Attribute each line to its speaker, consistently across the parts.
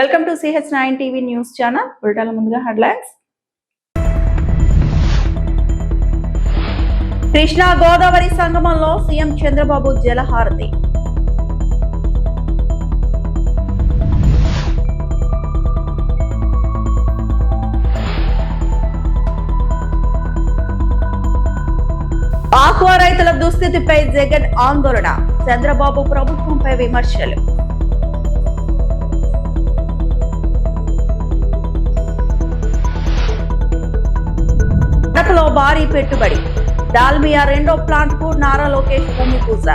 Speaker 1: Welcome to CH9 TV news channel. బులెటిన్ల ముందుగా headlines. Krishna Godavari సంగమంలో సీఎం చంద్రబాబు జలహారతి. ఆక్వా రైతుల దుస్థితిపై జగన్ ఆందోళన. చంద్రబాబు ప్రభుత్వంపై విమర్శలు. భారీ పెట్టుబడి. డాల్మియా రెండో ప్లాంట్ కు నారా లోకేష్ భూమి పూజ.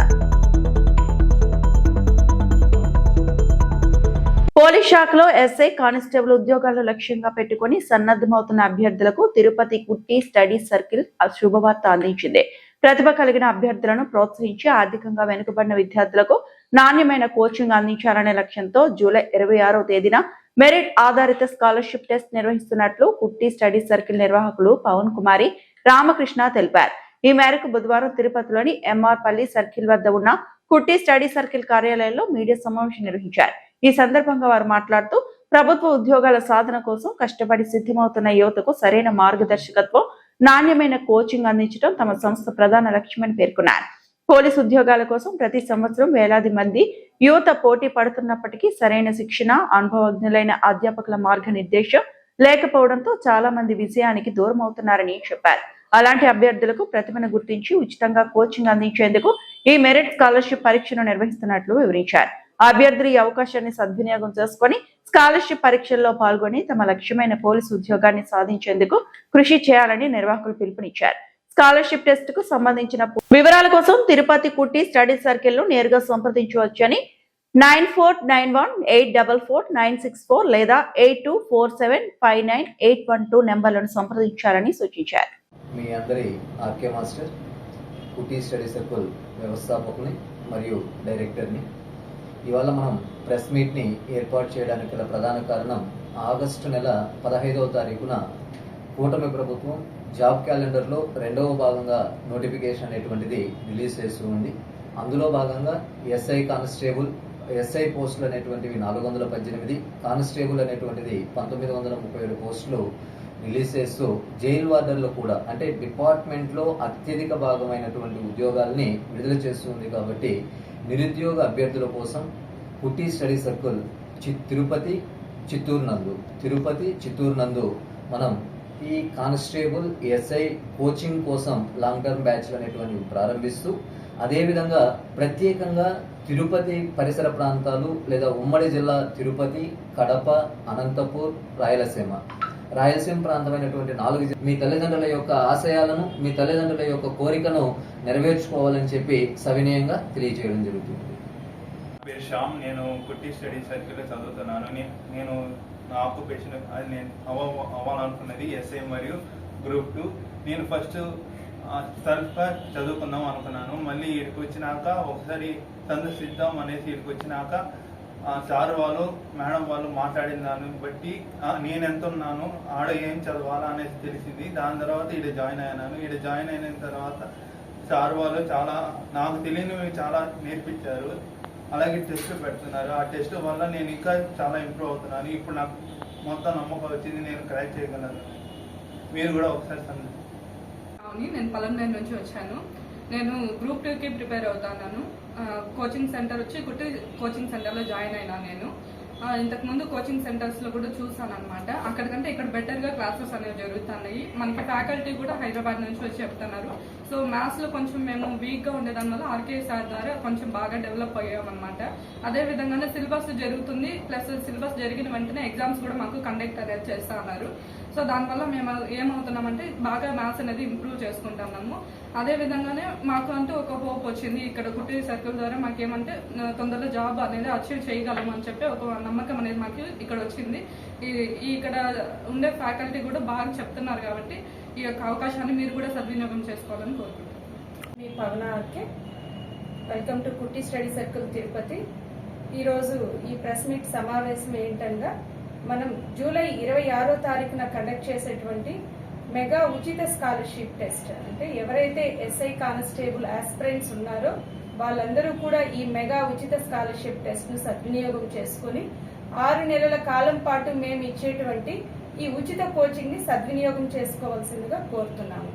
Speaker 1: పోలీస్ శాఖలో ఎస్ఐ కానిస్టేబుల్ ఉద్యోగాలు లక్ష్యంగా పెట్టుకుని సన్నద్ధమవుతున్న అభ్యర్థులకు తిరుపతి కుట్టి స్టడీ సర్కిల్ శుభవార్త అందించింది. ప్రతిభ కలిగిన అభ్యర్థులను ప్రోత్సహించి ఆర్థికంగా వెనుకబడిన విద్యార్థులకు నాణ్యమైన కోచింగ్ అందించాలనే లక్ష్యంతో జూలై 26వ తేదీన మెరిట్ ఆధారిత స్కాలర్షిప్ టెస్ట్ నిర్వహిస్తున్నట్లు కుట్టి స్టడీ సర్కిల్ నిర్వాహకులు పవన్ కుమారి రామకృష్ణ తెలిపారు. ఈ మేరకు బుధవారం తిరుపతిలోని ఎంఆర్ పల్లి సర్కిల్ వద్ద ఉన్న కుట్టి స్టడీ సర్కిల్ కార్యాలయంలో మీడియా సమావేశం నిర్వహించారు. ఈ సందర్భంగా వారు మాట్లాడుతూ ప్రభుత్వ ఉద్యోగాల సాధన కోసం కష్టపడి సిద్ధమవుతున్న యువతకు సరైన మార్గదర్శకత్వం, నాణ్యమైన కోచింగ్ అందించడం తమ సంస్థ ప్రధాన లక్ష్యమని పేర్కొన్నారు. పోలీసు ఉద్యోగాల కోసం ప్రతి సంవత్సరం వేలాది మంది యువత పోటీ పడుతున్నప్పటికీ సరైన శిక్షణ, అనుభవజ్ఞులైన అధ్యాపకుల మార్గనిర్దేశం లేకపోవడంతో చాలా మంది విజయానికి దూరం అవుతున్నారని చెప్పారు. అలాంటి అభ్యర్థులకు ప్రతిభను గుర్తించి ఉచితంగా కోచింగ్ అందించేందుకు ఈ మెరిట్ స్కాలర్షిప్ పరీక్షను నిర్వహిస్తున్నట్లు వివరించారు. అభ్యర్థులు ఈ అవకాశాన్ని సద్వినియోగం చేసుకుని స్కాలర్షిప్ పరీక్షల్లో పాల్గొని తమ లక్ష్యమైన పోలీసు ఉద్యోగాన్ని సాధించేందుకు కృషి చేయాలని నిర్వాహకులు పిలుపునిచ్చారు. స్కాలర్షిప్ టెస్ట్ కు సంబంధించిన వివరాల కోసం తిరుపతి కుట్టి స్టడీ సర్కిల్ ను నేరుగా సంప్రదించవచ్చని 9491844964 లేదా 8247598812 నెంబర్లను సంప్రదించాలని సూచించారు.
Speaker 2: మీ అందరి ఆర్కే మాస్టర్ కుట్టి స్టడీ సర్కిల్ వ్యవస్థాపకుని మరియు డైరెక్టర్ని. ఇవాళ మనం ప్రెస్ మీట్ని ఏర్పాటు చేయడానికి గల ప్రధాన కారణం ఆగస్టు నెల 15వ తారీఖున కూటమి ప్రభుత్వం జాబ్ క్యాలెండర్లో రెండవ భాగంగా నోటిఫికేషన్ అనేటువంటిది రిలీజ్ చేస్తూ ఉంది. అందులో భాగంగా ఎస్ఐ కానిస్టేబుల్, ఎస్ఐ పోస్టులు అనేటువంటివి 418, కానిస్టేబుల్ అనేటువంటిది 1937 పోస్టులు రిలీజ్ చేస్తూ జైలు వార్డర్లో కూడా అంటే డిపార్ట్మెంట్లో అత్యధిక భాగమైనటువంటి ఉద్యోగాల్ని విడుదల చేస్తుంది. కాబట్టి నిరుద్యోగ అభ్యర్థుల కోసం కుట్టి స్టడీ సర్కిల్ తిరుపతి చిత్తూరు నందు మనం ఈ కానిస్టేబుల్, ఎస్ఐ కోచింగ్ కోసం లాంగ్ టర్మ్ బ్యాచ్లు అనేటువంటివి ప్రారంభిస్తూ అదేవిధంగా ప్రత్యేకంగా తిరుపతి పరిసర ప్రాంతాలు లేదా ఉమ్మడి జిల్లా తిరుపతి, కడప, అనంతపూర్, రాయలసీమ ప్రాంతమైనటువంటి 4 మీ తల్లిదండ్రుల యొక్క ఆశయాలను, మీ తల్లిదండ్రుల యొక్క కోరికను నెరవేర్చుకోవాలని చెప్పి సవినయంగా తెలియజేయడం జరుగుతుంది.
Speaker 3: పేరు శ్యామ్. నేను కుట్టి స్టడీ సర్కిల్లో చదువుతున్నాను. నేను నా ఆక్యుపేషన్ అది నేను అవ్వాలనుకున్నది ఎస్ఐ మరియు గ్రూప్ 2. నేను ఫస్ట్ సెల్ఫ్గా చదువుకుందాం అనుకున్నాను. మళ్ళీ ఇక్కడికి వచ్చినాక ఒకసారి సందర్శిద్దాం అనేసి ఇక్కడికి వచ్చినాక సార్ వాళ్ళు, మేడం వాళ్ళు మాట్లాడిన దాన్ని బట్టి నేను ఎంత ఉన్నాను, ఆడ ఏం చదవాలా అనేసి తెలిసింది. దాని తర్వాత ఈడ జాయిన్ అయ్యాను. ఈడ జాయిన్ అయిన తర్వాత సార్ వాళ్ళు చాలా నాకు తెలియనివి చాలా నేర్పించారు. అలాగే టెస్టులు పెడుతున్నారు. ఆ టెస్ట్ వల్ల నేను ఇంకా చాలా ఇంప్రూవ్ అవుతున్నాను. ఇప్పుడు నాకు మొత్తం నమ్మకం వచ్చింది, నేను క్రాక్ చేయగలను. మీరు కూడా ఒకసారి
Speaker 4: నేను పలంనేరు నుంచి వచ్చాను. నేను గ్రూప్ 2కి ప్రిపేర్ అవుతాను. కోచింగ్ సెంటర్ వచ్చి కుట్టి కోచింగ్ సెంటర్లో జాయిన్ అయినా. నేను ఇంతకుముందు కోచింగ్ సెంటర్స్లో కూడా చూసాను అనమాట. అక్కడికంటే ఇక్కడ బెటర్గా క్లాసెస్ అనేవి జరుగుతున్నాయి. మనకి ఫ్యాకల్టీ కూడా హైదరాబాద్ నుంచి వచ్చి చెప్తున్నారు. సో మ్యాథ్స్లో కొంచెం మేము వీక్గా ఉండేదాని వల్ల ఆర్కే సార్ ద్వారా కొంచెం బాగా డెవలప్ అయ్యామన్నమాట. అదేవిధంగానే సిలబస్ జరుగుతుంది. ప్లస్ సిలబస్ జరిగిన వెంటనే ఎగ్జామ్స్ కూడా మాకు కండక్ట్ అనేది చేస్తా ఉన్నారు. సో దానివల్ల మేము ఏమవుతున్నామంటే బాగా మ్యాథ్స్ అనేది ఇంప్రూవ్ చేసుకుంటున్నాము. అదేవిధంగానే మాకు అంటూ ఒక హోప్ వచ్చింది. ఇక్కడ కుట్టి సర్కిల్ ద్వారా మాకేమంటే తొందరలో జాబ్ అనేది అచీవ్ చేయగలము అని చెప్పి ఒక నమ్మకం అనేది మాకు ఇక్కడ వచ్చింది. ఇక్కడ ఉండే ఫ్యాకల్టీ కూడా బాగా చెప్తున్నారు. కాబట్టి ఈ యొక్క అవకాశాన్ని మీరు కూడా సద్వినియోగం చేసుకోవాలని కోరుకుంటున్నాను.
Speaker 5: మీ పవన ఆర్కే. వెల్కమ్ టు కుట్టి స్టడీ సర్కిల్ తిరుపతి. ఈరోజు ఈ ప్రెస్ మీట్ సమావేశం ఏంటనగా మనం జూలై 26వ తారీఖున కండక్ట్ చేసేటువంటి మెగా ఉచిత స్కాలర్షిప్ టెస్ట్. అంటే ఎవరైతే ఎస్ఐ కానిస్టేబుల్ ఆస్పిరెంట్స్ ఉన్నారో వాళ్ళందరూ కూడా ఈ మెగా ఉచిత స్కాలర్షిప్ టెస్ట్ ను సద్వినియోగం చేసుకుని 6 నెలల కాలం పాటు మేము ఇచ్చేటువంటి ఈ ఉచిత కోచింగ్ ని సద్వినియోగం చేసుకోవాల్సిందిగా కోరుతున్నాము.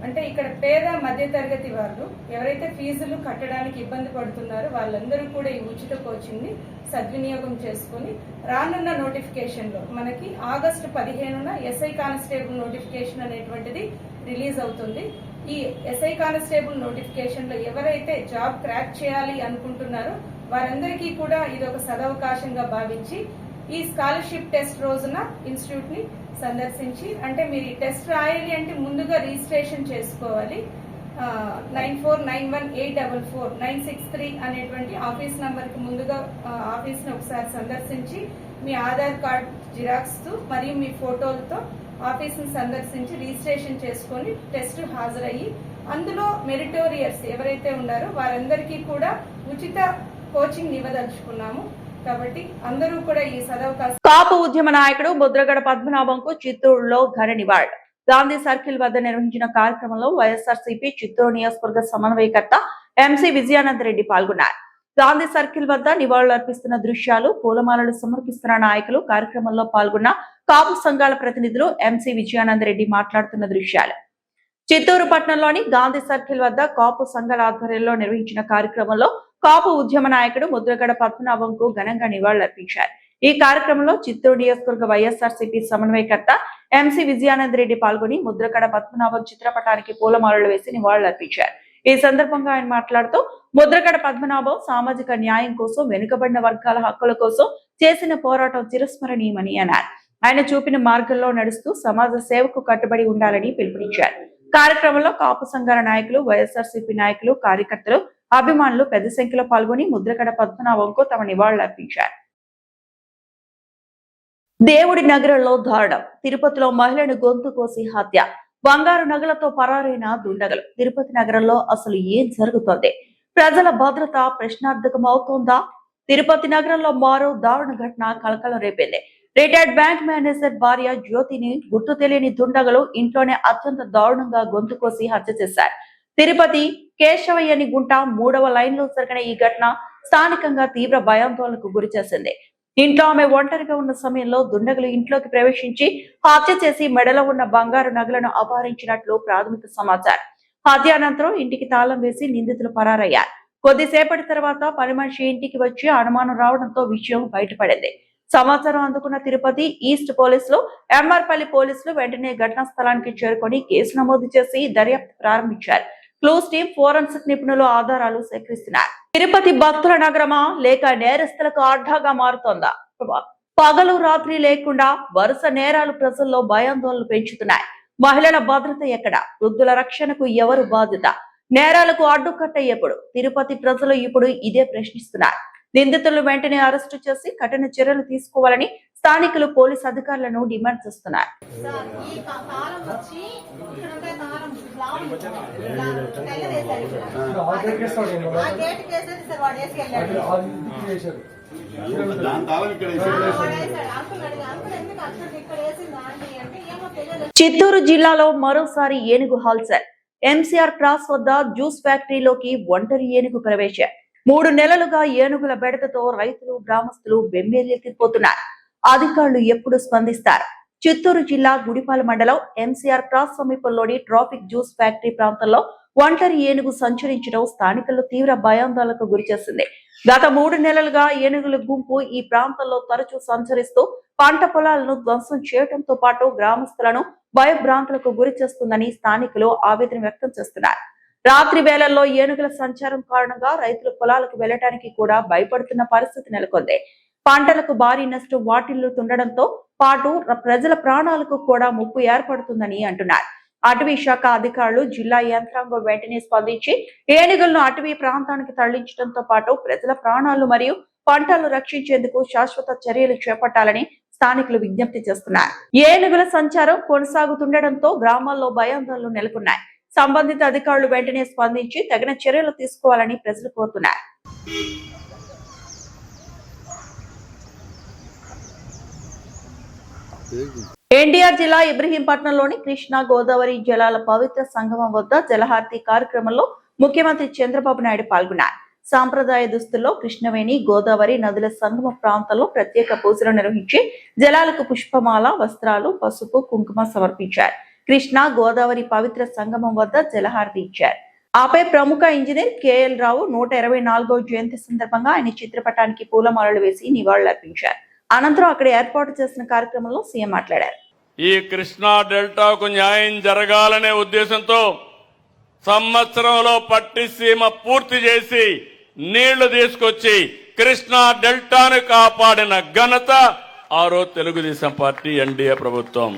Speaker 5: అంటే ఇక్కడ పేద మధ్యతరగతి వాళ్ళు ఎవరైతే ఫీజులు కట్టడానికి ఇబ్బంది పడుతున్నారో వాళ్ళందరూ కూడా ఈ ఉచిత కోచింగ్ ని సద్వినియోగం చేసుకుని రానున్న నోటిఫికేషన్ లో మనకి ఆగస్టు 15న ఎస్ఐ కానిస్టేబుల్ నోటిఫికేషన్ అనేటువంటిది రిలీజ్ అవుతుంది. ఈ ఎస్ఐ కానిస్టేబుల్ నోటిఫికేషన్ లో ఎవరైతే జాబ్ క్రాక్ చేయాలి అనుకుంటున్నారో వారందరికీ కూడా ఇది ఒక సదవకాశంగా భావించి ఈ స్కాలర్షిప్ టెస్ట్ రోజున ఇన్స్టిట్యూట్ ని సందర్శించి, అంటే మీరు ఈ టెస్ట్ రాయాలి అంటే ముందుగా రిజిస్ట్రేషన్ చేసుకోవాలి. 9491844963 అనేటువంటి ఆఫీస్ నంబర్ కి ముందుగా ఆఫీస్ ని ఒకసారి సందర్శించి మీ ఆధార్ కార్డ్ జిరాక్స్ తో మరియు మీ ఫోటోలతో ఆఫీస్ ని సందర్శించి రిజిస్ట్రేషన్ చేసుకొని టెస్ట్ హాజరయ్యి అందులో మెరిటోరియర్స్ ఎవరైతే ఉన్నారో వారందరికీ కూడా ఉచిత కోచింగ్ ఇవ్వదలుచుకున్నాము. కాబట్టి అందరూ కూడా ఈ సదవకాశం.
Speaker 1: కాపు ఉద్యమ నాయకుడు ముద్రగడ పద్మనాభంకు చిత్తూరులో ఘన నివాళులు. గాంధీ సర్కిల్ వద్ద నిర్వహించిన కార్యక్రమంలో వైఎస్ఆర్సీపీ చిత్తూరు నియోజకవర్గ సమన్వయకర్త ఎంసీ విజయానంద రెడ్డి పాల్గొన్నారు. గాంధీ సర్కిల్ వద్ద నివాళులు అర్పిస్తున్న దృశ్యాలు, పూలమాలలు సమర్పిస్తున్న నాయకులు, కార్యక్రమంలో పాల్గొన్న కాపు సంఘాల ప్రతినిధులు ఎంసీ విజయానంద రెడ్డి మాట్లాడుతున్న దృశ్యాలు. చిత్తూరు పట్టణంలోని గాంధీ సర్కిల్ వద్ద కాపు సంఘాల ఆధ్వర్యంలో నిర్వహించిన కార్యక్రమంలో కాపు ఉద్యమ నాయకుడు ముద్రగడ పద్మనాభంకు ఘనంగా నివాళులర్పించారు. ఈ కార్యక్రమంలో చిత్తూరు నియోజకవర్గ వైఎస్ఆర్సీపీ సమన్వయకర్త ఎంసీ విజయానంద రెడ్డి పాల్గొని ముద్రగడ పద్మనాభం చిత్రపటానికి పూలమాలలు వేసి నివాళులర్పించారు. ఈ సందర్భంగా ఆయన మాట్లాడుతూ ముద్రగడ పద్మనాభం సామాజిక న్యాయం కోసం, వెనుకబడిన వర్గాల హక్కుల కోసం చేసిన పోరాటం చిరస్మరణీయమని అన్నారు. ఆయన చూపిన మార్గంలో నడుస్తూ సమాజ సేవకు కట్టుబడి ఉండాలని పిలుపునిచ్చారు. కార్యక్రమంలో కాపు సంఘాల నాయకులు, వైఎస్ఆర్సీపీ నాయకులు, కార్యకర్తలు, అభిమానులు పెద్ద సంఖ్యలో పాల్గొని ముద్రగడ పద్మనాభంకు తమ నివాళులర్పించారు. దేవుడి నగరంలో దారుణం. తిరుపతిలో మహిళను గొంతు కోసి హత్య. బంగారు నగలతో పరారైన దుండగులు. తిరుపతి నగరంలో అసలు ఏం జరుగుతోంది? ప్రజల భద్రత ప్రశ్నార్థకమవుతోందా? తిరుపతి నగరంలో మరో దారుణ ఘటన కలకలం రేపింది. రిటైర్డ్ బ్యాంక్ మేనేజర్ భార్య జ్యోతిని గుర్తు తెలియని దుండగులు ఇంట్లోనే అత్యంత దారుణంగా గొంతు కోసి హత్య చేశారు. తిరుపతి కేశవయ్యని గుంట 3వ లైన్లో జరిగిన ఈ ఘటన స్థానికంగా తీవ్ర భయాందోళనకు గురి చేసింది. ఇంట్లో ఆమె ఒంటరిగా ఉన్న సమయంలో దుండగులు ఇంట్లోకి ప్రవేశించి హత్య చేసి మెడలో ఉన్న బంగారు నగలను అపహరించినట్లు ప్రాథమిక సమాచారం. హత్య అనంతరం ఇంటికి తాళం వేసి నిందితులు పరారయ్యారు. కొద్దిసేపటి తర్వాత పని మనిషి ఇంటికి వచ్చి అనుమానం రావడంతో విషయం బయటపడింది. సమాచారం అందుకున్న తిరుపతి ఈస్ట్ పోలీసులు, ఎంఆర్పల్లి పోలీసులు వెంటనే ఘటనా స్థలానికి చేరుకొని కేసు నమోదు చేసి దర్యాప్తు ప్రారంభించారు. క్లూస్ టీం, ఫోరెన్సిక్ నిపుణులు ఆధారాలు సేకరిస్తున్నారు. తిరుపతి భక్తుల నగరమా లేక నేరస్తులకు అడ్డాగా మారుతోందా? పగలు రాత్రి లేకుండా వరుస నేరాలు ప్రజల్లో భయాందోళనలు పెంచుతున్నాయి. మహిళల భద్రత ఎక్కడ? వృద్ధుల రక్షణకు ఎవరు బాధ్యత? నేరాలకు అడ్డుకట్ట ఎప్పుడు? తిరుపతి ప్రజలు ఇప్పుడు ఇదే ప్రశ్నిస్తున్నారు. నిందితులను వెంటనే అరెస్టు చేసి కఠిన చర్యలు తీసుకోవాలని స్థానికులు పోలీసు అధికారులను డిమాండ్ చేస్తున్నారు. చిత్తూరు జిల్లాలో మరోసారి ఏనుగు హల్చల్. ఎంసీఆర్ క్రాస్ వద్ద జ్యూస్ ఫ్యాక్టరీలోకి ఒంటరి ఏనుగు ప్రవేశం. 3 నెలలుగా ఏనుగుల బెడతతో రైతులు, గ్రామస్తులు బెంబేలెత్తిపోతున్నారు. అధికారులు ఎప్పుడు స్పందిస్తారు? చిత్తూరు జిల్లా గుడిపాల మండలం ఎంసీఆర్ క్రాస్ సమీపంలోని ట్రాఫిక్ జ్యూస్ ఫ్యాక్టరీ ప్రాంతంలో ఒంటరి ఏనుగు సంచరించడం స్థానికులు తీవ్ర భయాందోళనకు గురిచేసింది. గత 3 నెలలుగా ఏనుగుల గుంపు ఈ ప్రాంతంలో తరచూ సంచరిస్తూ పంట పొలాలను ధ్వంసం చేయడంతో పాటు గ్రామస్తులను భయభ్రాంతులకు గురి చేస్తుందని స్థానికులు ఆవేదన వ్యక్తం చేస్తున్నారు. రాత్రి వేళల్లో ఏనుగుల సంచారం కారణంగా రైతులు పొలాలకు వెళ్లడానికి కూడా భయపడుతున్న పరిస్థితి నెలకొంది. పంటలకు భారీ నష్టం వాటిల్లుతుండటంతో పాటు ప్రజల ప్రాణాలకు కూడా ముప్పు ఏర్పడుతుందని అంటున్నారు. అటవీ శాఖ అధికారులు, జిల్లా యంత్రాంగం వెంటనే స్పందించి ఏనుగులను అటవీ ప్రాంతానికి తరలించడంతో పాటు ప్రజల ప్రాణాలు మరియు పంటలను రక్షించేందుకు శాశ్వత చర్యలు చేపట్టాలని స్థానికులు విజ్ఞప్తి చేస్తున్నారు. ఏనుగుల సంచారం కొనసాగుతుండటంతో గ్రామాల్లో భయాందోళనలు నెలకొన్నాయి. సంబంధిత అధికారులు వెంటనే స్పందించి తగిన చర్యలు తీసుకోవాలని ప్రజలు కోరుతున్నారు. ఎన్టీఆర్ జిల్లా ఇబ్రహీంపట్నంలోని కృష్ణా గోదావరి జలాల పవిత్ర సంగమం వద్ద జలహారతి కార్యక్రమంలో ముఖ్యమంత్రి చంద్రబాబు నాయుడు పాల్గొన్నారు. సాంప్రదాయ దుస్తుల్లో కృష్ణవేణి గోదావరి నదుల సంగమ ప్రాంతంలో ప్రత్యేక పూజలు నిర్వహించి జలాలకు పుష్పమాల వస్త్రాలు పసుపు కుంకుమ సమర్పించారు. కృష్ణ గోదావరి పవిత్ర సంగమం వద్ద జలహారతి ఇచ్చారు. ఆపై ప్రముఖ ఇంజనీర్ కేఎల్ రావు 124వ జయంతి సందర్భంగా ఆయన చిత్రపటానికి పూలమాలలు వేసి నివాళులర్పించారు. అనంతరం అక్కడ ఏర్పాటు చేసిన కార్యక్రమంలో సీఎం మాట్లాడారు.
Speaker 6: ఈ కృష్ణా డెల్టాకు న్యాయం జరగాలనే ఉద్దేశంతో సంవత్సరంలో పట్టిసీమ పూర్తి చేసి నీళ్లు తీసుకొచ్చి కృష్ణా డెల్టాను కాపాడిన ఘనత ఆ రోజు తెలుగుదేశం పార్టీ ఎన్డీఏ ప్రభుత్వం.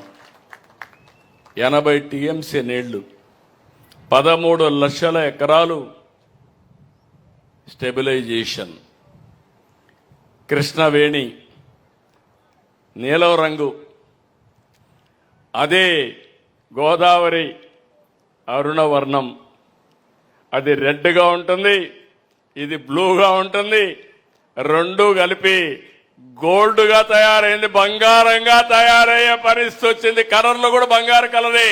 Speaker 6: 80 టీఎంసీ నీళ్లు, 13 లక్షల ఎకరాలు స్టెబిలైజేషన్. కృష్ణవేణి నీలం రంగు, అదే గోదావరి అరుణవర్ణం. అది రెడ్గా ఉంటుంది, ఇది బ్లూగా ఉంటుంది. రెండు కలిపి గోల్డ్గా తయారైంది, బంగారంగా తయారయ్యే పరిస్థితి వచ్చింది. కలర్లు కూడా బంగారు కలరే.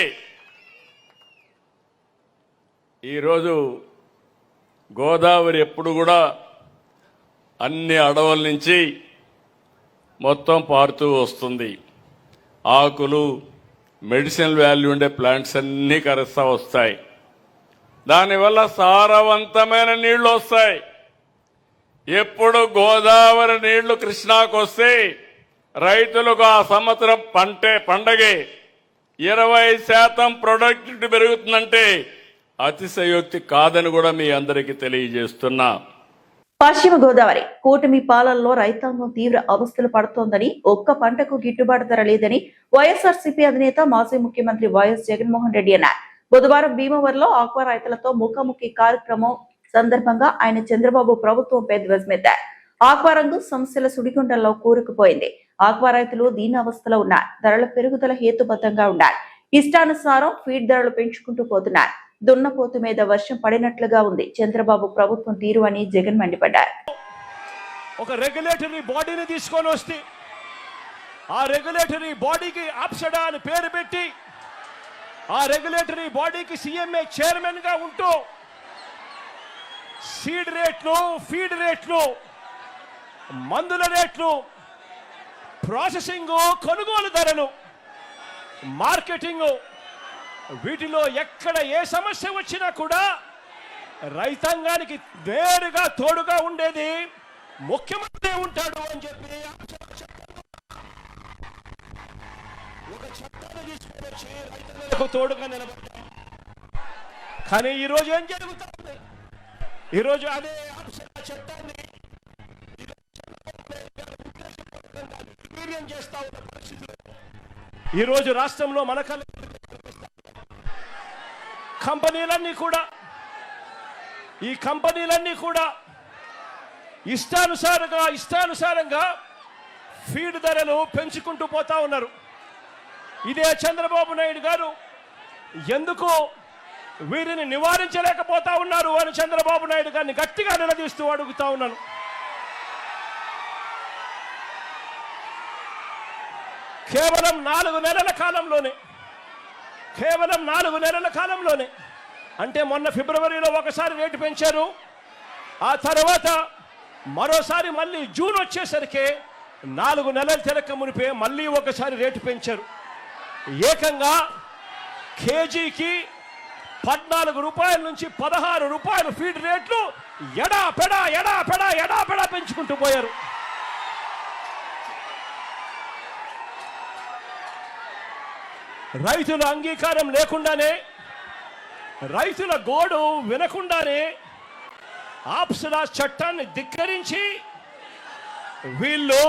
Speaker 6: ఈరోజు గోదావరి ఎప్పుడు కూడా అన్ని అడవుల నుంచి మొత్తం పారుతూ వస్తుంది. ఆకులు, మెడిసినల్ వాల్యూ ఉండే ప్లాంట్స్ అన్నీ కరుస్తూ వస్తాయి. దానివల్ల సారవంతమైన నీళ్లు వస్తాయి. ఎప్పుడు గోదావరి నీళ్లు కృష్ణాకు వస్తే రైతులకు ఆ సంవత్సరం పండగే 20% ప్రొడక్టివిటీ పెరుగుతుందంటే అతిశయోక్తి కాదని కూడా మీ అందరికీ తెలియజేస్తున్నా.
Speaker 1: పశ్చిమ గోదావరి కూటమి పాలనలో రైతాంగం తీవ్ర అవస్థలు పడుతోందని, ఒక్క పంటకు గిట్టుబాటు ధర లేదని వైఎస్ఆర్సీపీ అధినేత మాజీ ముఖ్యమంత్రి వైఎస్ జగన్మోహన్ రెడ్డి అన్నారు. బుధవారం భీమవరంలో ఆక్వా రైతులతో ముఖాముఖి కార్యక్రమం సందర్భంగా ఆయన చంద్రబాబు ప్రభుత్వంపై ధ్వజమెత్తారు. ఆక్వా రంగు సమస్యల సుడిగుండంలో కూరుకుపోయింది. ఆక్వా రైతులు దీనావస్థలో ఉన్నారు. ధరల పెరుగుదల హేతుబద్ధంగా ఉండాలి. ఇష్టానుసారం ఫీడ్ ధరలు పెంచుకుంటూ పోతున్నారు. దున్నపోతు మీద వర్షం పడినట్లుగా ఉంది చంద్రబాబు ప్రభుత్వం తీరు అని జగన్ మండిపడ్డారు.
Speaker 7: ఒక రెగ్యులేటరీ బాడీని తీసుకొని వస్తే ఆ రెగ్యులేటరీ బాడీకి అప్సడా అని పేరు పెట్టి ఆ రెగ్యులేటరీ బాడీకి సీఎంఏ చైర్మన్ గా ఉంటూ సీడ్ రేట్లు, ఫీడ్ రేట్లు, మందుల రేట్లు, ప్రాసెసింగ్, కొనుగోలు ధరలు, మార్కెటింగ్, వీటిలో ఎక్కడ ఏ సమస్య వచ్చినా కూడా రైతాంగానికి నేరుగా తోడుగా ఉండేది ముఖ్యమంత్రి ఉంటాడు అని చెప్పి ఒక చట్టాన్ని తీసుకొని వచ్చి రైతులకు తోడుగా నిలబడ్డారు. కానీ ఈరోజు ఏం జరుగుతుంది? ఈరోజు అదే చట్టాన్ని చేస్తా ఉన్న పరిస్థితులు ఈరోజు రాష్ట్రంలో మన కంపెనీలన్నీ కూడా ఇష్టానుసారంగా ఫీడ్ ధరలు పెంచుకుంటూ పోతా ఉన్నారు. ఇదే చంద్రబాబు నాయుడు గారు ఎందుకు వీరిని నివారించలేకపోతా ఉన్నారు అని చంద్రబాబు నాయుడు గారిని గట్టిగా నిలదీస్తూ అడుగుతా ఉన్నాను. కేవలం 4 నెలల కాలంలోనే అంటే మొన్న ఫిబ్రవరిలో ఒకసారి రేటు పెంచారు. ఆ తర్వాత మరోసారి మళ్ళీ జూన్ వచ్చేసరికి 4 నెలలు తిరక్క మునిపే మళ్ళీ ఒకసారి రేటు పెంచారు. ఏకంగా కేజీకి 14 రూపాయల నుంచి 16 రూపాయలు ఫీడ్ రేట్లు ఎడాపెడా పెంచుకుంటూ పోయారు. రైతుల అంగీకారం లేకుండానే, రైతుల గోడు వినకుండానే ఆప్సడా చట్టాన్ని ధిక్కరించి వీళ్ళు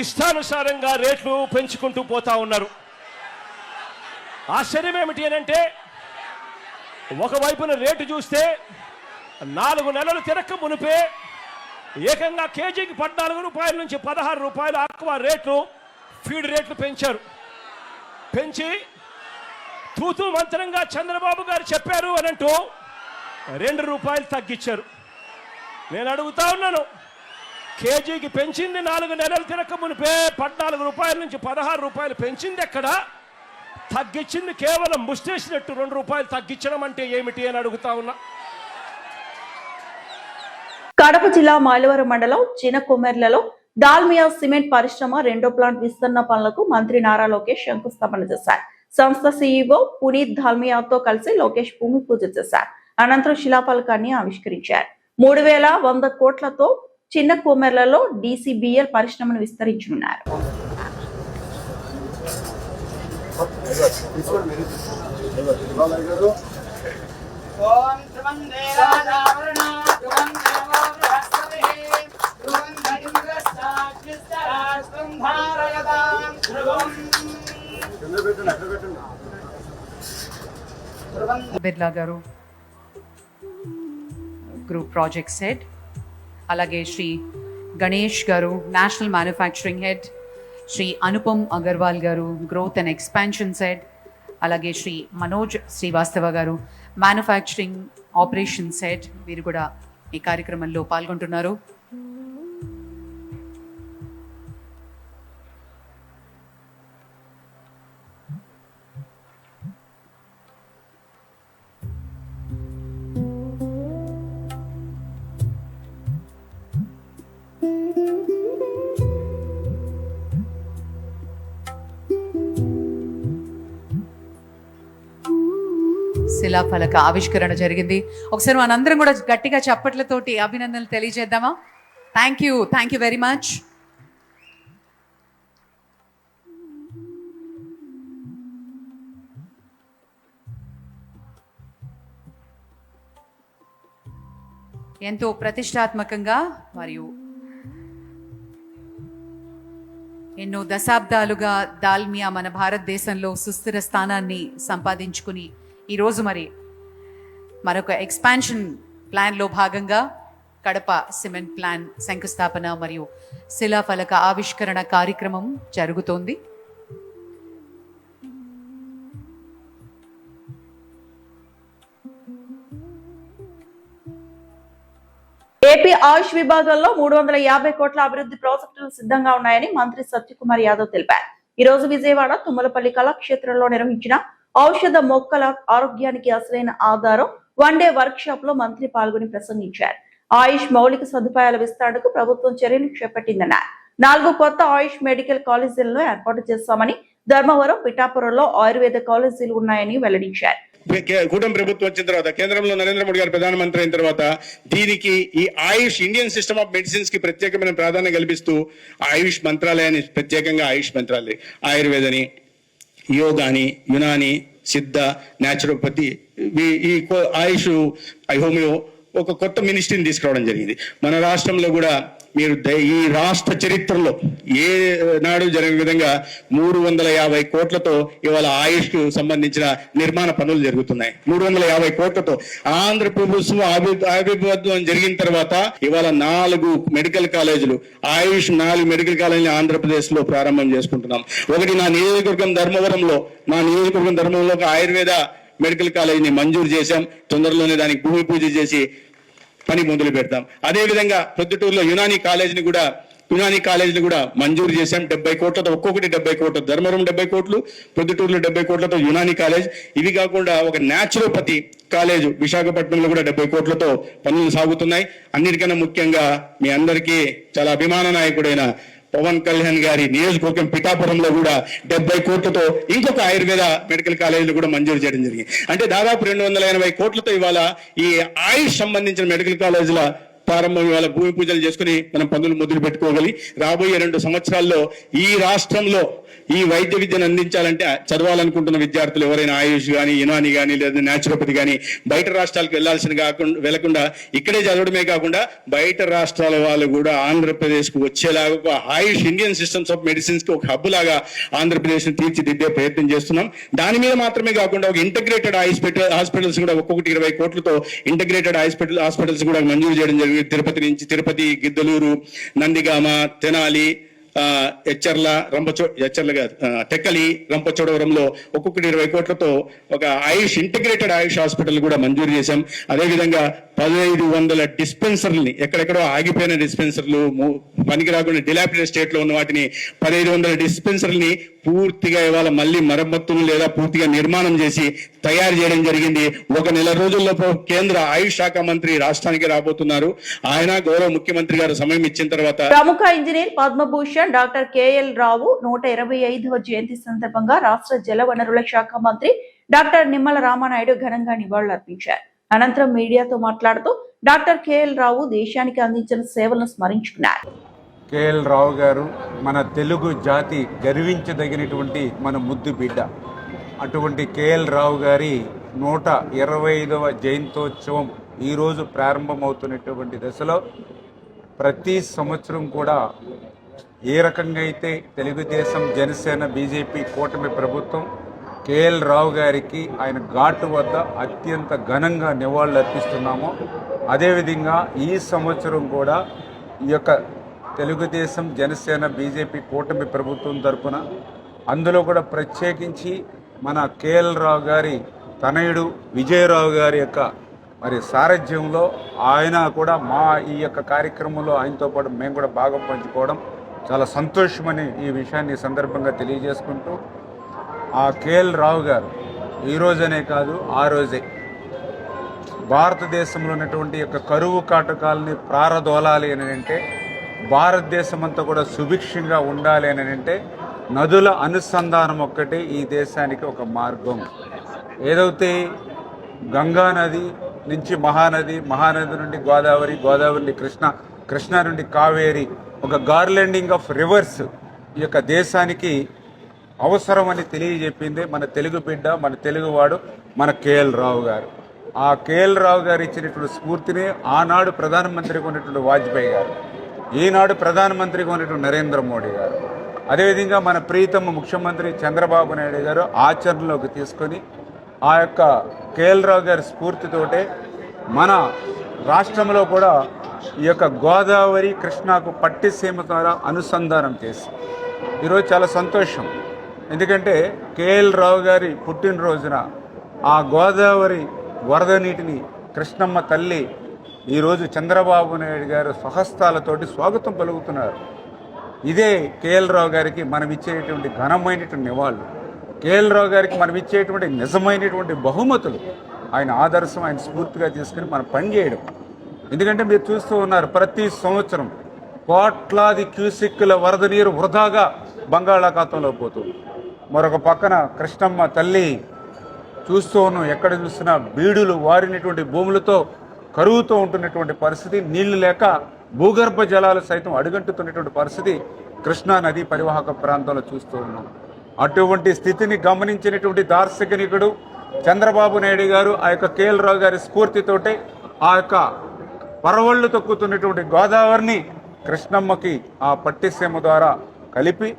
Speaker 7: ఇష్టానుసారంగా రేట్లు పెంచుకుంటూ పోతా ఉన్నారు. ఆశ్చర్యం ఏమిటి అంటే ఒకవైపున రేటు చూస్తే 4 నెలలు తిరక్క మునిపే ఏకంగా కేజీకి 14 రూపాయల నుంచి 16 రూపాయలు ఆక్వా రేట్లు, ఫీడ్ రేట్లు పెంచారు. పెంచి తూతూ మంత్రంగా చంద్రబాబు గారు చెప్పారు అనంటూ 2 రూపాయలు తగ్గించారు. నేను అడుగుతా ఉన్నాను, కేజీకి పెంచింది 4 నెలలు తిరక్క మునిపే 14 రూపాయల నుంచి 16 రూపాయలు పెంచింది ఎక్కడ? తగ్గించింది కేవలం ముష్టేసినట్టు 2 రూపాయలు తగ్గించడం అంటే ఏమిటి అని అడుగుతా ఉన్నా.
Speaker 1: కడప జిల్లా మైలవరం మండలం చినకొమెర్లలో దాల్మియా సిమెంట్ పరిశ్రమ రెండో ప్లాంట్ విస్తరణ పనులకు మంత్రి నారా లోకేష్ శంకుస్థాపన చేశారు. సంస్థ సీఈఓ పునీత్ దాల్మియాతో కలిసి లోకేష్ భూమి పూజ చేశారు. అనంతరం శిలాఫలకాన్ని ఆవిష్కరించారు. 3,100 కోట్లతో చిన్న కొమెర్లలో DCBL పరిశ్రమను విస్తరించనున్నారు.
Speaker 8: బిర్లా గారు గ్రూప్ ప్రాజెక్ట్స్ హెడ్, అలాగే శ్రీ గణేష్ గారు national manufacturing head, Shri Anupam Agarwal గారు గ్రోత్ అండ్ ఎక్స్పాన్షన్స్ హెడ్, అలాగే శ్రీ మనోజ్ శ్రీవాస్తవ గారు మ్యానుఫ్యాక్చరింగ్ ఆపరేషన్స్ హెడ్, వీరు కూడా ఈ కార్యక్రమంలో పాల్గొంటున్నారు. శిలాఫలక ఆవిష్కరణ జరిగింది. ఒకసారి మనందరం కూడా గట్టిగా చప్పట్లతోటి అభినందనలు తెలియజేద్దామా? Thank you very much. ఎంతో ప్రతిష్టాత్మకంగా మరియు ఎన్నో దశాబ్దాలుగా దాల్మియా మన భారతదేశంలో సుస్థిర స్థానాన్ని సంపాదించుకుని ఈరోజు మరి మరొక ఎక్స్పాన్షన్ ప్లాన్లో భాగంగా కడప సిమెంట్ ప్లాన్ శంకుస్థాపన మరియు శిలాఫలక ఆవిష్కరణ కార్యక్రమం జరుగుతోంది.
Speaker 1: ఏపీ ఆయుష్ విభాగంలో 350 కోట్ల అభివృద్ధి ప్రాజెక్టులు సిద్ధంగా ఉన్నాయని మంత్రి సత్యకుమార్ యాదవ్ తెలిపారు. ఈ రోజు విజయవాడ తుమ్మలపల్లి కళాక్షేత్రంలో నిర్వహించిన ఔషధ మొక్కల ఆరోగ్యానికి అసలైన ఆధారం 1 డే వర్క్ షాప్ లో మంత్రి పాల్గొని ప్రసంగించారు. ఆయుష్ మౌలిక సదుపాయాల విస్తరణకు ప్రభుత్వం చర్యలు చేపట్టిందన్నారు. 4 కొత్త ఆయుష్ మెడికల్ కాలేజీలను ఏర్పాటు చేస్తామని, ధర్మవరం, పిఠాపురంలో ఆయుర్వేద కాలేజీలు ఉన్నాయని వెల్లడించారు.
Speaker 9: కూటమి ప్రభుత్వం వచ్చిన తర్వాత, కేంద్రంలో నరేంద్ర మోడీ గారు ప్రధానమంత్రి అయిన తర్వాత దీనికి ఈ ఆయుష్ ఇండియన్ సిస్టమ్ ఆఫ్ మెడిసిన్స్ కి ప్రత్యేకమైన ప్రాధాన్యం కల్పిస్తూ ఆయుష్ మంత్రాలయాన్ని ప్రత్యేకంగా ఆయుష్ మంత్రాలయం, ఆయుర్వేదని, యోగాని, యునాని, సిద్ధ, న్యాచురోపతి, ఈ ఆయుష్, హోమియో ఒక కొత్త మినిస్ట్రీని తీసుకురావడం జరిగింది. మన రాష్ట్రంలో కూడా మీరు ఈ రాష్ట్ర చరిత్రలో ఏ నాడు జరిగిన విధంగా 350 కోట్లతో ఇవాళ ఆయుష్ కు సంబంధించిన నిర్మాణ పనులు జరుగుతున్నాయి. 350 కోట్లతో ఆంధ్రప్రదేశ్ ఆవిర్భావం జరిగిన తర్వాత ఇవాళ 4 మెడికల్ కాలేజీలు, ఆయుష్ 4 మెడికల్ కాలేజీలు ఆంధ్రప్రదేశ్ లో ప్రారంభం చేసుకుంటున్నాం. ఒకటి నా నియోజకవర్గం ధర్మవరంలో ఒక ఆయుర్వేద మెడికల్ కాలేజీని మంజూరు చేశాం. తొందరలోనే దానికి భూమి పూజ చేసి పని మొదలు పెడతాం. అదే విధంగా ప్రొద్దుటూరులో యునాని కాలేజీని కూడా మంజూరు చేశాం. 70 కోట్లతో, ఒక్కొక్కటి 70 కోట్లు, ధర్మవరం 70 కోట్లు, ప్రొద్దుటూరులో 70 కోట్లతో యునాని కాలేజ్. ఇవి కాకుండా ఒక న్యాచురోపతి కాలేజ్ విశాఖపట్నంలో కూడా 70 కోట్లతో పనులు సాగుతున్నాయి. అన్నిటికన్నా ముఖ్యంగా మీ అందరికీ చాలా అభిమాన నాయకుడైన పవన్ కళ్యాణ్ గారి నియోజకవర్గం పిఠాపురంలో కూడా 70 కోట్లతో ఇంకొక ఆయుర్వేద మెడికల్ కాలేజీలు కూడా మంజూరు చేయడం జరిగింది. అంటే దాదాపు 280 కోట్లతో ఇవాళ ఈ ఆయుష్ సంబంధించిన మెడికల్ కాలేజీల ప్రారంభం ఇవాళ భూమి పూజలు చేసుకుని మనం పనులు మొదలు పెట్టుకోగలి. రాబోయే 2 సంవత్సరాల్లో ఈ రాష్ట్రంలో ఈ వైద్య విద్యను అందించాలంటే చదవాలనుకుంటున్న విద్యార్థులు ఎవరైనా ఆయుష్ కానీ, యునాని కానీ, లేదా న్యాచురోపతి కానీ బయట రాష్ట్రాలకు వెళ్లకుండా ఇక్కడే చదవడమే కాకుండా బయట రాష్ట్రాల వాళ్ళు కూడా ఆంధ్రప్రదేశ్ కు వచ్చేలాగా ఒక ఆయుష్ ఇండియన్ సిస్టమ్స్ ఆఫ్ మెడిసిన్స్ కి ఒక హబ్ లాగా ఆంధ్రప్రదేశ్ ని తీర్చిదిద్దే ప్రయత్నం చేస్తున్నాం. దాని మీద మాత్రమే కాకుండా ఒక ఇంటగ్రేటెడ్ హాస్పిటల్స్ కూడా ఒక్కొక్కటి 20 కోట్లతో ఇంటగ్రేటెడ్ హాస్పిటల్స్ కూడా మంజూరు చేయడం జరిగింది. తిరుపతి, గిద్దలూరు, నందిగామ, తెనాలి, టెక్కలి రంపచోడవరంలో ఒక్కొక్కటి 20 కోట్లతో ఒక ఇంటిగ్రేటెడ్ ఆయుష్ హాస్పిటల్ కూడా మంజూరు చేశాం. అదేవిధంగా 1500 డిస్పెన్సర్లని, ఎక్కడెక్కడో ఆగిపోయిన డిస్పెన్సర్లు, పనికి రాకుండా డిలాపిడేట్ స్టేట్ లో ఉన్న వాటిని 1500 డిస్పెన్సర్లని పూర్తిగా ఇవాళ మళ్ళీ మరమ్మతులు లేదా పూర్తిగా నిర్మాణం చేసి తయారు చేయడం జరిగింది. 1 నెల రోజుల్లో కేంద్ర ఆయుష్ శాఖ మంత్రి రాష్ట్రానికి రాబోతున్నారు. ఆయన గౌరవ ముఖ్యమంత్రి గారు సమయం ఇచ్చిన తర్వాత
Speaker 1: ప్రముఖ ఇంజనీర్ పద్మభూషణ్ డాక్టర్ KL రావు 125వ జయంతి సందర్భంగా రాష్ట్ర జలవనరుల శాఖ మంత్రి డాక్టర్ నిమ్మల రామానాయుడు ఘనంగా నివాళులర్పించారు. అనంతరం మీడియాతో మాట్లాడుతూ డాక్టర్ KL రావు దేశానికి అందించిన సేవలను స్మరించుకున్నారు.
Speaker 10: KL రావు గారు మన తెలుగు జాతి గర్వించదగినటువంటి మన ముద్దు బిడ్డ. అటువంటి KL రావు గారి 125వ జయంతోత్సవం ఈరోజు ప్రారంభమవుతున్నటువంటి దశలో ప్రతి సంవత్సరం కూడా ఏ రకంగా అయితే తెలుగుదేశం, జనసేన, బీజేపీ కూటమి ప్రభుత్వం KL రావు గారికి ఆయన ఘాటు వద్ద అత్యంత ఘనంగా నివాళులు అర్పిస్తున్నామో, అదేవిధంగా ఈ సంవత్సరం కూడా ఈ యొక్క తెలుగుదేశం, జనసేన, బీజేపీ కూటమి ప్రభుత్వం తరఫున అందులో కూడా ప్రత్యేకించి మన KL రావు గారి తనయుడు విజయరావు గారి యొక్క సారథ్యంలో ఆయన కూడా మా ఈ యొక్క కార్యక్రమంలో ఆయనతో పాటు మేము కూడా భాగం పంచుకోవడం చాలా సంతోషమని ఈ విషయాన్ని సందర్భంగా తెలియజేసుకుంటూ, ఆ KL రావు గారు ఈ రోజనే కాదు ఆ రోజే భారతదేశంలో ఉన్నటువంటి యొక్క కరువు కాటకాలని ప్రారదోలాలి అని అంటే, భారతదేశం అంతా కూడా సుభిక్షంగా ఉండాలి అని అంటే నదుల అనుసంధానం ఒక్కటే ఈ దేశానికి ఒక మార్గం. ఏదైతే గంగా నది నుంచి మహానది, మహానది నుండి గోదావరి, గోదావరి నుండి కృష్ణ నుండి కావేరి, ఒక గార్లెండింగ్ ఆఫ్ రివర్స్ ఈ యొక్క దేశానికి అవసరమని తెలియజెప్పింది మన తెలుగు బిడ్డ, మన తెలుగువాడు, మన KL రావు గారు. ఆ KL రావు గారు ఇచ్చినటువంటి స్ఫూర్తిని ఆనాడు ప్రధానమంత్రిగా ఉన్నటువంటి వాజ్పేయి గారు, ఈనాడు ప్రధానమంత్రిగా ఉన్నటువంటి నరేంద్ర మోడీ గారు, అదేవిధంగా మన ప్రీతమ ముఖ్యమంత్రి చంద్రబాబు నాయుడు గారు ఆచరణలోకి తీసుకొని ఆ యొక్క KL రావు గారి స్ఫూర్తితోటే మన రాష్ట్రంలో కూడా ఈ యొక్క గోదావరి, కృష్ణాకు పట్టిసీమ ద్వారా అనుసంధానం చేసి ఈరోజు చాలా సంతోషం. ఎందుకంటే KL రావు గారి పుట్టినరోజున ఆ గోదావరి వరద నీటిని కృష్ణమ్మ తల్లి ఈరోజు చంద్రబాబు నాయుడు గారు స్వహస్తాలతోటి స్వాగతం పలుకుతున్నారు. ఇదే KL రావు గారికి మనం ఇచ్చేటువంటి ఘనమైనటువంటి నివాళులు, KL రావు గారికి మనం ఇచ్చేటువంటి నిజమైనటువంటి బహుమతులు. ఆయన ఆదర్శం, ఆయన స్ఫూర్తిగా తీసుకుని మనం పనిచేయడం. ఎందుకంటే మీరు చూస్తూ ఉన్నారు, ప్రతి సంవత్సరం కోట్లాది క్యూసిక్కుల వరద నీరు వృధాగా బంగాళాఖాతంలో పోతుంది. మరొక పక్కన కృష్ణమ్మ తల్లి చూస్తూ ఉన్నాం, ఎక్కడ చూసినా బీడులు వారినటువంటి భూములతో కరువుతో ఉంటున్నటువంటి పరిస్థితి, నీళ్లు లేక భూగర్భ జలాలు సైతం అడుగంటుతున్నటువంటి పరిస్థితి కృష్ణా నది పరివాహక ప్రాంతంలో చూస్తూ ఉన్నాం. అటువంటి స్థితిని గమనించినటువంటి దార్శనికుడు చంద్రబాబు నాయుడు గారు ఆ యొక్క KL రావు గారి స్ఫూర్తితోటే ఆ యొక్క పరవళ్లు తొక్కుతున్నటువంటి గోదావరిని కృష్ణమ్మకి ఆ పట్టిసీమ ద్వారా కలిపి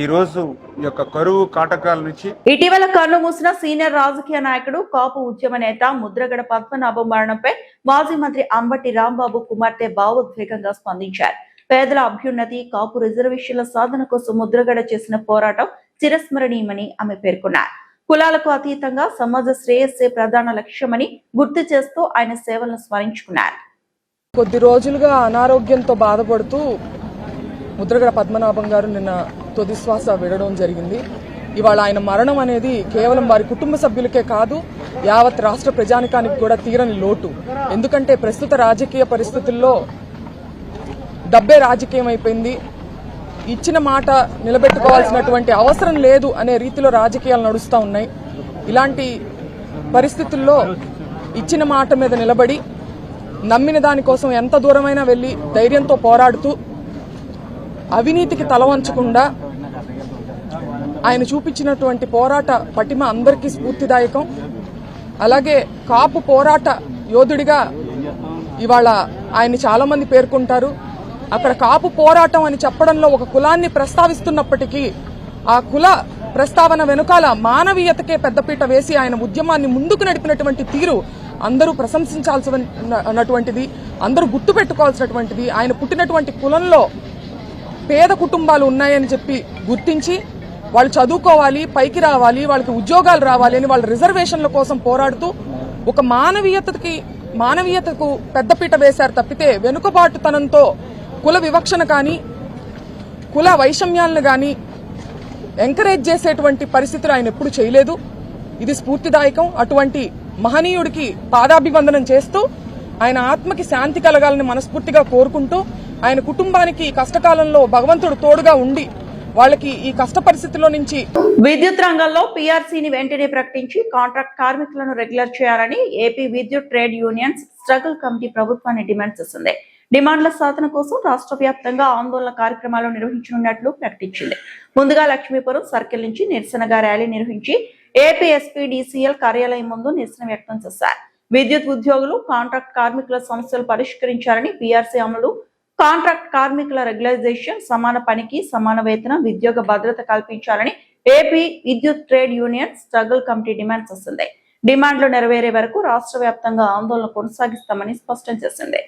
Speaker 10: ఈరోజు ఈ యొక్క కరువు కాటకాల నుంచి
Speaker 1: ఇటీవల కన్ను మూసిన సీనియర్ రాజకీయ నాయకుడు, కాపు ఉద్యమ నేత ముద్రగడ పద్మనాభం మరణంపై మాజీ మంత్రి అంబటి రాంబాబు కుమార్తె భావోద్వేగంగా స్పందించారు. పేదల అభ్యున్నతి, కాపు రిజర్వేషన్ల సాధన కోసం ముద్రగడ చేసిన పోరాటం చిరస్మరణీయమని ఆమె పేర్కొన్నారు. కులాలకు అతీతంగా సమాజ శ్రేయస్సే ప్రధాన లక్ష్యమని గుర్తు చేస్తూ ఆయన సేవలను స్మరించుకున్నారు.
Speaker 11: కొద్ది రోజులుగా అనారోగ్యంతో బాధపడుతూ ముద్రగడ పద్మనాభం గారు నిన్న తుదిశ్వాస విడడం జరిగింది. ఇవాళ ఆయన మరణం అనేది కేవలం వారి కుటుంబ సభ్యులకే కాదు, యావత్ రాష్ట్ర ప్రజానికానికి కూడా తీరని లోటు. ఎందుకంటే ప్రస్తుత రాజకీయ పరిస్థితుల్లో డబ్బే రాజకీయం అయిపోయింది. ఇచ్చిన మాట నిలబెట్టుకోవాల్సినటువంటి అవసరం లేదు అనే రీతిలో రాజకీయాలు నడుస్తూ ఉన్నాయి. ఇలాంటి పరిస్థితుల్లో ఇచ్చిన మాట మీద నిలబడి నమ్మిన దానికోసం ఎంత దూరమైనా వెళ్లి ధైర్యంతో పోరాడుతూ అవినీతికి తల వంచకుండా ఆయన చూపించినటువంటి పోరాట పటిమ అందరికీ స్ఫూర్తిదాయకం. అలాగే కాపు పోరాట యోధుడిగా ఇవాళ ఆయన చాలా మంది పేర్కొంటారు. అక్కడ కాపు పోరాటం అని చెప్పడంలో ఒక కులాన్ని ప్రస్తావిస్తున్నప్పటికీ ఆ కుల ప్రస్తావన వెనుకాల మానవీయతకే పెద్దపీట వేసి ఆయన ఉద్యమాన్ని ముందుకు నడిపినటువంటి తీరు అందరూ ప్రశంసించాల్సినటువంటిది, అందరూ గుర్తుపెట్టుకోవాల్సినటువంటిది. ఆయన పుట్టినటువంటి కులంలో పేద కుటుంబాలు ఉన్నాయని చెప్పి గుర్తించి వాళ్ళు చదువుకోవాలి, పైకి రావాలి, వాళ్ళకి ఉద్యోగాలు రావాలి అని వాళ్ళ రిజర్వేషన్ల కోసం పోరాడుతూ ఒక మానవీయతకు పెద్దపీట వేశారు తప్పితే వెనుకబాటుతనంతో కుల వివక్షణ కానీ కుల వైషమ్యాలను కానీ ఎంకరేజ్ చేసేటువంటి పరిస్థితులు ఆయన ఎప్పుడు చేయలేదు. ఇది స్ఫూర్తిదాయకం. అటువంటి మహనీయుడికి పాదాభివందనం చేస్తూ ఆయన ఆత్మకి శాంతి కలగాలని మనస్ఫూర్తిగా కోరుకుంటూ ఆయన కుటుంబానికి కష్టకాలంలో భగవంతుడు తోడుగా ఉండి వాళ్ళకి ఈ కష్ట పరిస్థితిలో నుంచి
Speaker 1: విద్యుత్ రంగంలో పీఆర్సీని వెంటనే ప్రకటించి కాంట్రాక్ట్ కార్మికులను రెగ్యులర్ చేయాలని ఏపీ విద్యుత్ ట్రేడ్ యూనియన్స్ స్ట్రగుల్ కమిటీ ప్రభుత్వాన్ని డిమాండ్ చేసింది. డిమాండ్ల సాధన కోసం రాష్ట్ర వ్యాప్తంగా ఆందోళన కార్యక్రమాలు నిర్వహించనున్నట్లు ప్రకటించింది. ముందుగా లక్ష్మీపురం సర్కిల్ నుంచి నిరసనగా ర్యాలీ నిర్వహించి ఏపీ ఎస్పీడీసీఎల్ కార్యాలయం ముందు నిరసన వ్యక్తం చేశారు. విద్యుత్ ఉద్యోగులు కాంట్రాక్ట్ కార్మికుల సమస్యలు పరిష్కరించాలని, పీఆర్సీ అమలు, కాంట్రాక్ట్ కార్మికుల రెగ్యులరైజేషన్, సమాన పనికి సమాన వేతనం, ఉద్యోగ భద్రత కల్పించాలని ఏపీ విద్యుత్ trade union struggle committee demand చేసింది. డిమాండ్లు నెరవేరే వరకు రాష్ట్ర వ్యాప్తంగా ఆందోళన కొనసాగిస్తామని స్పష్టం చేసింది.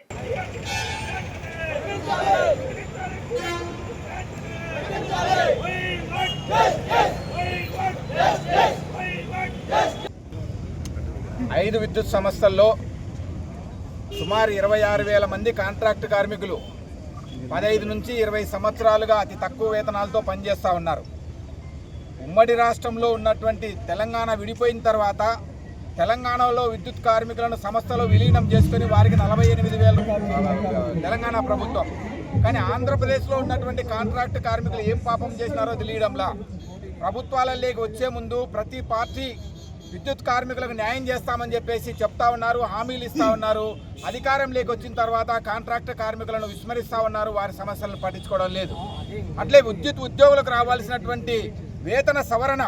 Speaker 12: 5 విద్యుత్ సంస్థల్లో సుమారు 26,000 మంది కాంట్రాక్ట్ కార్మికులు 15 నుంచి 20 సంవత్సరాలుగా అతి తక్కువ వేతనాలతో పనిచేస్తూ ఉన్నారు. ఉమ్మడి రాష్ట్రంలో ఉన్నటువంటి తెలంగాణ విడిపోయిన తర్వాత తెలంగాణలో విద్యుత్ కార్మికులను సంస్థలో విలీనం చేసుకుని వారికి 48,000 తెలంగాణ ప్రభుత్వం. కానీ ఆంధ్రప్రదేశ్లో ఉన్నటువంటి కాంట్రాక్ట్ కార్మికులు ఏం పాపం చేసినారో తెలియడంలా. ప్రభుత్వాలలోకి వచ్చే ముందు ప్రతి పార్టీ విద్యుత్ కార్మికులకు న్యాయం చేస్తామని చెప్పేసి చెప్తా ఉన్నారు, హామీలు ఇస్తా ఉన్నారు. అధికారంలోకి వచ్చిన తర్వాత కాంట్రాక్ట్ కార్మికులను విస్మరిస్తా ఉన్నారు, వారి సమస్యలను పట్టించుకోవడం లేదు. అట్లే విద్యుత్ ఉద్యోగులకు రావాల్సినటువంటి వేతన సవరణ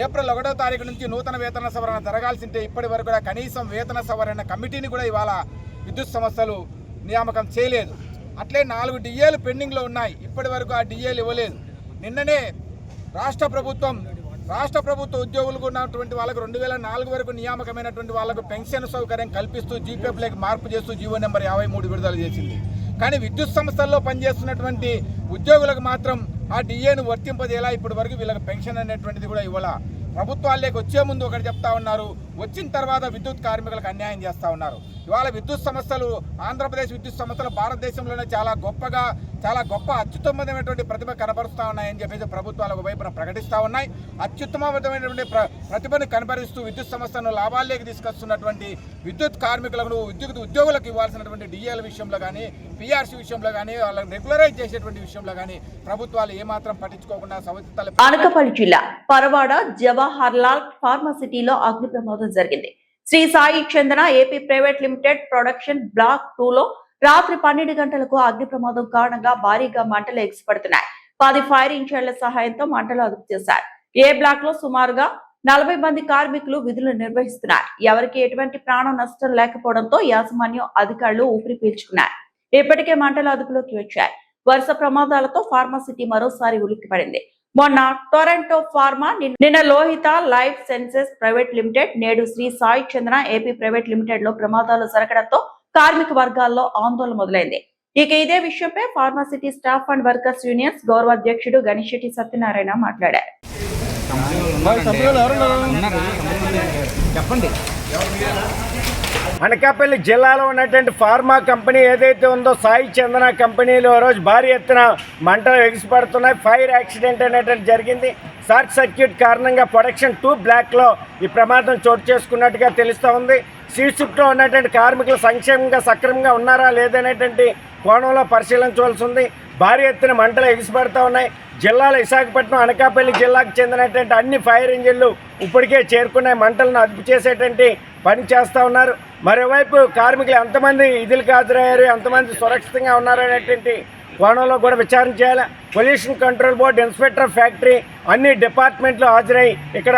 Speaker 12: ఏప్రిల్ 1వ తారీఖు నుంచి నూతన వేతన సవరణ జరగాల్సింటే ఇప్పటి వరకు కూడా కనీసం వేతన సవరణ కమిటీని కూడా ఇవాళ విద్యుత్ సంస్థలు నియామకం చేయలేదు. అట్లే 4 డిఏలు పెండింగ్లో ఉన్నాయి, ఇప్పటి వరకు ఆ డిఏలు ఇవ్వలేదు. నిన్ననే రాష్ట్ర ప్రభుత్వ ఉద్యోగులకు ఉన్నటువంటి వాళ్ళకు 2004 వరకు నియామకమైనటువంటి వాళ్ళకు పెన్షన్ సౌకర్యం కల్పిస్తూ జీపీఎఫ్లోకి మార్పు చేస్తూ జీవో నెంబర్ 53 విడుదల చేసింది. కానీ విద్యుత్ సంస్థల్లో పనిచేస్తున్నటువంటి ఉద్యోగులకు మాత్రం ఆ డిఏను వర్తింపజేలా ఇప్పటి వరకు వీళ్ళకి పెన్షన్ అనేటువంటిది కూడా ఇవ్వాల. ప్రభుత్వాల్లోకి వచ్చే ముందు ఒకటి చెప్తా ఉన్నారు, వచ్చిన తర్వాత విద్యుత్ కార్మికులకు అన్యాయం చేస్తూ ఉన్నారు. ఇవాళ విద్యుత్ సంస్థలు, ఆంధ్రప్రదేశ్ విద్యుత్ సంస్థలు భారతదేశంలోనే చాలా గొప్ప అత్యుత్తమమైనటువంటి ప్రతిభ కనబరుస్తూ ఉన్నాయని చెప్పేసి ప్రభుత్వాలు ఒకవైపున ప్రకటిస్తూ ఉన్నాయి. అత్యుత్తమమైనటువంటి ప్రతిభను కనబరుస్తూ విద్యుత్ సంస్థను లాభాల్లోకి తీసుకొస్తున్నటువంటి విద్యుత్ కార్మికులకు, ఉద్యోగులకు ఇవ్వాల్సినటువంటి డిఏల విషయంలో కానీ, పీఆర్సీ విషయంలో కానీ, వాళ్ళని రెగ్యులరైజ్ చేసేటువంటి విషయంలో కానీ ప్రభుత్వాలు ఏమాత్రం పట్టించుకోకుండా
Speaker 1: అనకాపల్లి జిల్లా పరవాడ జవహర్లాల్ ఫార్మాసిటీలో అగ్ని ప్రమాదం జరిగింది. Sri Sai Chandana AP private limited production block 2లో రాత్రి 12 గంటలకు అగ్ని ప్రమాదం కారణంగా భారీగా మంటలు ఎగిసిపడుతున్నాయి. 10 ఫైర్ ఇంజన్ల సహాయంతో మంటలు అదుపు చేశారు. ఏ బ్లాక్ లో సుమారుగా 40 మంది కార్మికులు విధులు నిర్వహిస్తున్నారు. ఎవరికి ఎటువంటి ప్రాణ నష్టం లేకపోవడంతో యాజమాన్యం అధికారులు ఊపిరి పీల్చుకున్నారు. ఇప్పటికే మంటలు అదుపులోకి వచ్చాయి. వరుస ప్రమాదాలతో ఫార్మాసిటీ మరోసారి ఉలిక్కిపడింది. మొన్న టొరంటో ఫార్మా, నిన్న Lohitha life sciences private limited, నేడు Shri Sai Chandra AP private limited లో ప్రమాదాలు జరగడంతో కార్మిక వర్గాల్లో ఆందోళన మొదలైంది. ఇక ఇదే విషయంపై pharma city staff and workers unions గౌరవ అధ్యక్షుడు గణేశెట్టి సత్యనారాయణ మాట్లాడారు.
Speaker 13: అనకాపల్లి జిల్లాలో ఉన్నటువంటి ఫార్మా కంపెనీ ఏదైతే ఉందో సాయి చందన కంపెనీలో రోజు భారీ ఎత్తున మంటలు ఎగిసిపడుతున్నాయి. ఫైర్ యాక్సిడెంట్ అనేటువంటి జరిగింది. షార్ట్ సర్క్యూట్ కారణంగా ప్రొడక్షన్ 2 బ్లాక్లో ఈ ప్రమాదం చోటు చేసుకున్నట్టుగా తెలుస్తూ ఉంది. సీ షిఫ్ట్లో ఉన్నటువంటి కార్మికులు సంక్షేమంగా సక్రమంగా ఉన్నారా లేదనేటువంటి కోణంలో పరిశీలించవలసి ఉంది. భారీ ఎత్తున మంటలు ఎగిసిపడుతూ ఉన్నాయి. జిల్లాలో విశాఖపట్నం, అనకాపల్లి జిల్లాకు చెందినటువంటి అన్ని ఫైర్ ఇంజిన్లు ఇప్పటికే చేరుకునే మంటలను అదుపు చేసేటువంటి పని చేస్తూ ఉన్నారు. మరోవైపు కార్మికులు ఎంతమంది విధులకు హాజరయ్యారు, ఎంతమంది సురక్షితంగా ఉన్నారనేటువంటి కోణంలో కూడా విచారణ చేయాలి. Pollution control board, inspector of factory అన్ని డిపార్ట్మెంట్లు హాజరై ఇక్కడ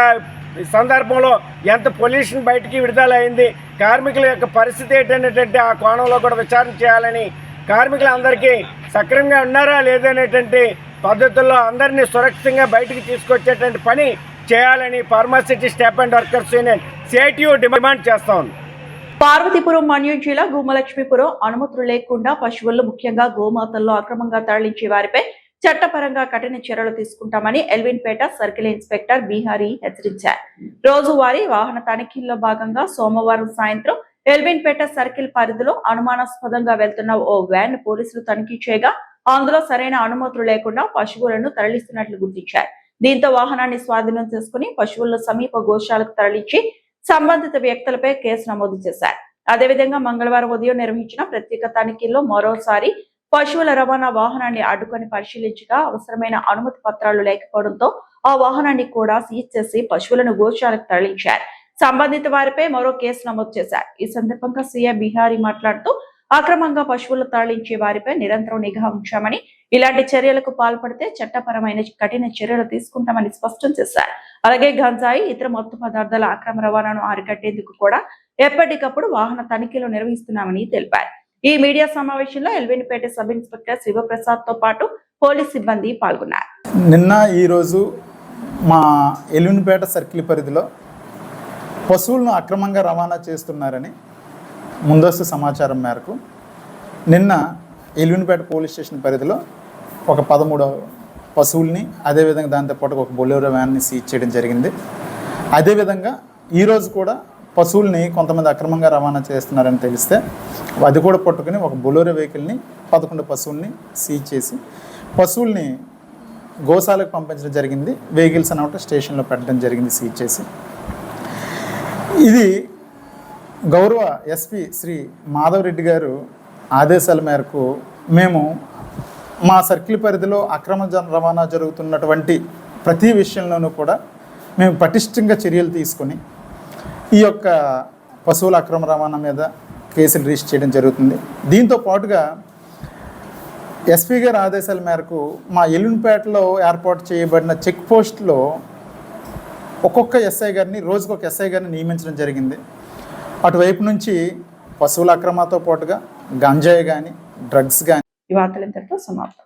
Speaker 13: సందర్భంలో ఎంత పొల్యూషన్ బయటికి విడుదలైంది, కార్మికుల యొక్క పరిస్థితి ఏంటనేటువంటి ఆ కోణంలో కూడా విచారణ చేయాలని, కార్మికులందరికీ సక్రమంగా ఉన్నారా లేదనేటువంటి పద్ధతుల్లో అందరినీ సురక్షితంగా బయటికి తీసుకొచ్చేటువంటి పని చేయాలని pharma city staff and workers union CITU demand చేస్తా ఉంది.
Speaker 1: పార్వతీపురం మన్యం జిల్లా గుమ్మలక్ష్మీపురం అనుమతులు లేకుండా పశువులను, ముఖ్యంగా గోమాతల్లో అక్రమంగా తరలించే వారిపై చట్టపరంగా కఠిన చర్యలు తీసుకుంటామని ఎల్విన్పేట సర్కిల్ ఇన్స్పెక్టర్ బీహారీ హెచ్చరించారు. రోజువారీ వాహన తనిఖీల్లో భాగంగా సోమవారం సాయంత్రం ఎల్విన్పేట సర్కిల్ పరిధిలో అనుమానాస్పదంగా వెళ్తున్న ఓ వ్యాన్ పోలీసులు తనిఖీ చేయగా అందులో సరైన అనుమతులు లేకుండా పశువులను తరలిస్తున్నట్లు గుర్తించారు. దీంతో వాహనాన్ని స్వాధీనం చేసుకుని పశువులను సమీప గోశాలకు తరలించి సంబంధిత వ్యక్తులపై కేసు నమోదు చేశారు. అదేవిధంగా మంగళవారం ఉదయం నిర్వహించిన ప్రత్యేక తనిఖీల్లో మరోసారి పశువుల రవాణా వాహనాన్ని అడ్డుకొని పరిశీలించగా అవసరమైన అనుమతి పత్రాలు లేకపోవడంతో ఆ వాహనాన్ని కూడా సీజ్ చేసి పశువులను గోశాలకు తరలించారు. సంబంధిత వారిపై మరో కేసు నమోదు చేశారు. ఈ సందర్భంగా సీఎం బీహారీ మాట్లాడుతూ అక్రమంగా పశువులు తరలించే వారిపై నిరంతరం నిఘా ఉంచామని, ఇలాంటి చర్యలకు పాల్పడితే చట్టపరమైన కఠిన చర్యలు తీసుకుంటామని స్పష్టం చేశారు. అలాగే గంజాయి, ఇతర మత్తు పదార్థాల అక్రమ రవాణాను అరికట్టేందుకు కూడా ఎప్పటికప్పుడు వాహన తనిఖీలు నిర్వహిస్తున్నామని తెలిపారు. ఈ మీడియా సమావేశంలో ఎల్విన్పేట సబ్ ఇన్స్పెక్టర్ శివప్రసాద్ తో పాటు పోలీస్ సిబ్బంది పాల్గొన్నారు.
Speaker 14: నిన్న ఈరోజు మా ఎల్విన్పేట సర్కిల్ పరిధిలో పశువులను అక్రమంగా రవాణా చేస్తున్నారని ముందస్తు సమాచారం మేరకు నిన్న ఎల్విన్పేట పోలీస్ స్టేషన్ పరిధిలో ఒక 13 పశువుల్ని, అదేవిధంగా దాంతోపాటు ఒక బొలెరో వ్యాన్ని సీజ్ చేయడం జరిగింది. అదేవిధంగా ఈరోజు కూడా పశువుల్ని కొంతమంది అక్రమంగా రవాణా చేస్తున్నారని తెలిస్తే అది కూడా పట్టుకుని ఒక బొలెరో వెహికల్ని 11 పశువుల్ని సీజ్ చేసి పశువుల్ని గోశాలకు పంపించడం జరిగింది. వెహికల్స్ అన్నమాట స్టేషన్లో పెట్టడం జరిగింది సీజ్ చేసి. ఇది గౌరవ ఎస్పీ శ్రీ మాధవ్ రెడ్డి గారు ఆదేశాల మేరకు మేము మా సర్కిల్ పరిధిలో అక్రమ రవాణా జరుగుతున్నటువంటి ప్రతి విషయంలోనూ కూడా మేము పటిష్టంగా చర్యలు తీసుకొని ఈ యొక్క పశువుల అక్రమ రవాణా మీద కేసులు రిజిస్టర్ చేయడం జరుగుతుంది. దీంతో పాటుగా ఎస్పీ గారి ఆదేశాల మేరకు మా ఎల్విన్పేటలో ఏర్పాటు చేయబడిన చెక్ పోస్ట్లో ఒక్కొక్క ఎస్ఐ గారిని, రోజుకు ఒక ఎస్ఐ గారిని నియమించడం జరిగింది. అటువైపు నుంచి పశువుల అక్రమాతో పాటుగా గంజాయి కానీ, డ్రగ్స్ కానీ.
Speaker 1: ఈ వార్తలు ఇంతటితో సమాప్తం.